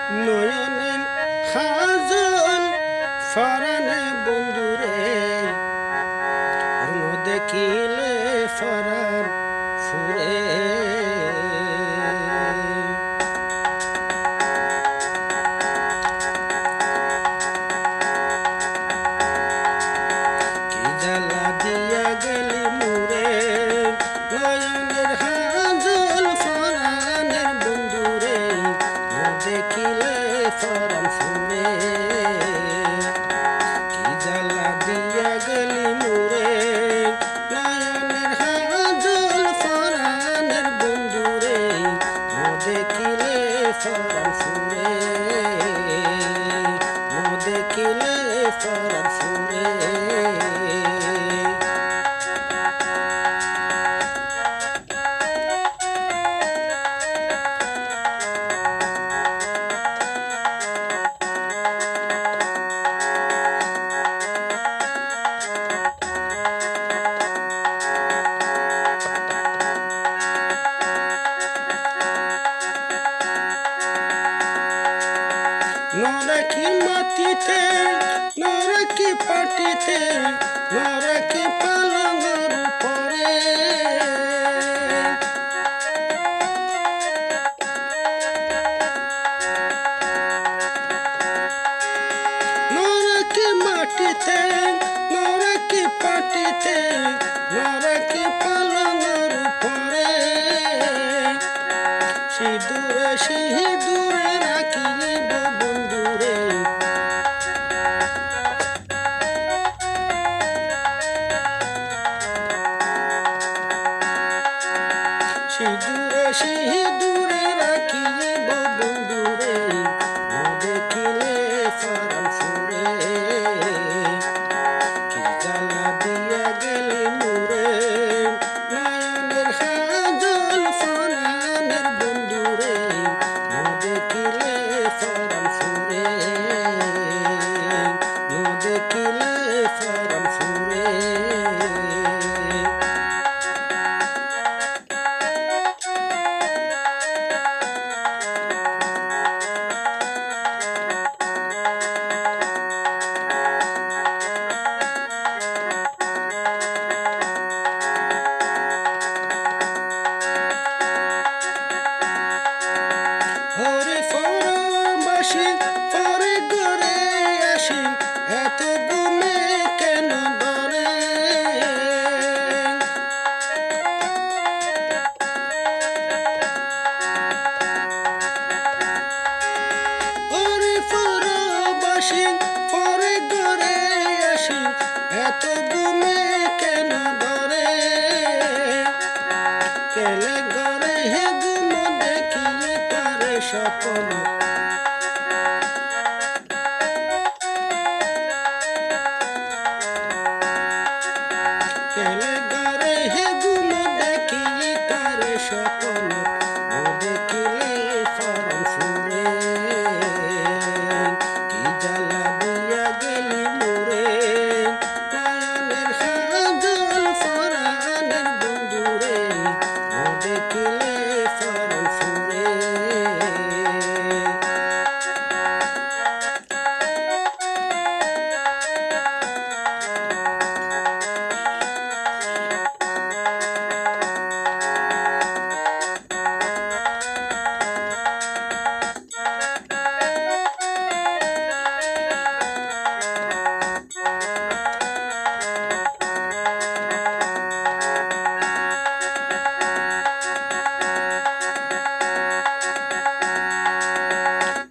নয়নে খাজল ফরানে বন্ধুরে দেখিলে ফরার ফুরে কি জ্বালা দিয়া গেলি মুরে নয়নের হাজল ফরানের বন্ধুরে দেখিলে ফরান ফুরে কি জ্বালা দিয়া গেলি মুরে নয়নের হাজল ফরানের বন্ধুরে দেখিলে ফরান ফুরে দেখিলে ফরান ফুরে নরকি মাটিতে নরকি পাটিতে নরকি পালঙ্গর উপরে নরকি মাটিতে নরকি পাটিতে নরকি পালঙ্গর উপরে সিঁদুরে সিঁদুরে রাখিলে বন্ধুরে সিঁদুরে সিঁদুরে রাখিলে বন্ধুরে দেখিলে ফরান ফুরে কি জ্বালা দিয়া গেলি মুরে নয়নের হাজল ফরানের বন্ধুরে দেখিলে ফরান ফুরে দেখিলে ফরান ফুরে হরে ফরবাসী পরে ঘরে আসি এত গুমে কেন ধরে হরে ফরবাসী পরে ঘরে আসি এত গুমে কেন ধরে কেলে ঘরে হে গুম দেখিলে তারে স্বপ্ন কেলে ঘরে হে গুম দেখিলে তারে স্বপ্ন দেখিলে ফরান ফুরে কি জ্বালা দিয়া গেলি মুরে নয়নের হাজল ফরানের বন্ধুরে দেখিলে ফরান ফুরে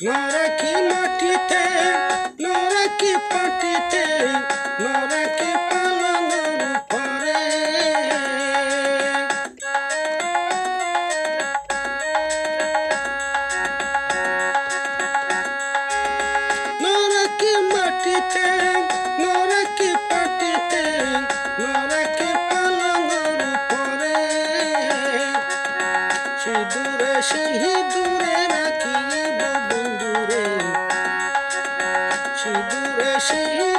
নরকি মাটিতে নরকি পাটিতে নরকি পালঙ্গর উপরে নরকি মাটিতে নরকি পাটিতে নরকি পালঙ্গর উপরে সিঁদুরে সিঁদুরে রাখিলে বন্ধুরে সিঁদুরে সিঁদুরে